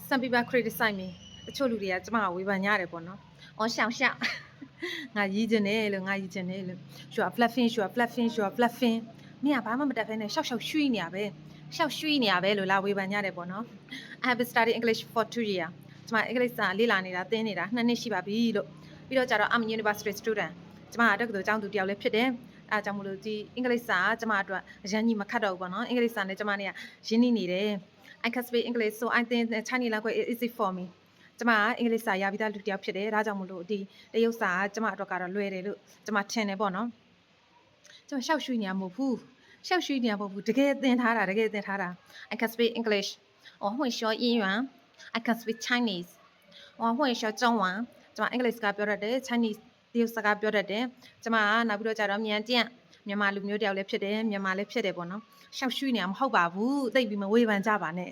some people criticize me တချို့လူတွေကကျမကိုဝေဖန်ကြတယ်ပေါ့နော်။အော်ရှောင်ရှောင်ငါရည်ကျင်တယ်လို့ငါရည်ကျင်တယ်လို့ you are bluffing you are bluffing you are bluffing မင်းကဘာမှမတတ်ဖ ೇನೆ ရှောက်ရှောက်ရွှီနေရပဲရှောက်ရွှီနေရပဲလို့လာဝေဖန်ကြတယ်ပေါ့နော် I have studied English for 2 years ကျမအင်္ဂလိပ်စာလေ့လာနေတာသင်နေတာ2 နှစ်ရှိပါပြီလို့ပြီးတော့ကျတော့ I'm a university student ကျမကတက္ကသိုလ်ကျောင်းသူတယောက်လည်းဖြစ်တယ်အဲကြောင့်မလို့ဒီအင်္ဂလိပ်စာကျမအတွက်အရန်ကြီးမခတ်တော့ဘူးပေါ့နော်အင်္ဂလိပ်စာနဲ့ကျမနဲ့ရင်းနှီးနေတယ် I can speak English so I think the Chinese language is easy for me ကျမအင်္ဂလိပ်စာရပြီးသားလူတယောက်ဖြစ်တယ်ဒါကြောင့်မလို့ဒီတရုတ်စာကျမအတွက်ကတော့လွယ်တယ်လို့ကျမထင်တယ်ပေါ့နော်ကျမရှောက်ရွှီနေရမဟုတ်ဘူးရှောက်ရွှီနေရမဟုတ်ဘူးတကယ်သင်ထားတာ I can speak English 我会说英文 I can speak Chinese 我会说中文ကျမအင်္ဂလိပ်စကားပြောတတ်တယ် Chinese တရုတ်စကားပြောတတ်တယ်ကျမကနောက်ပြီးတော့ကျတော့မြန်ကျန့်မြန်မာလူမျိုးတယောက်လည်းဖြစ်တယ်မြန်မာလည်းဖြစ်တယ်ပေါ့နော်ရှောက်ရွှီနေရမဟုတ်ပါဘူးသိပ်ပြီးမဝေဖန်ကြပါနဲ့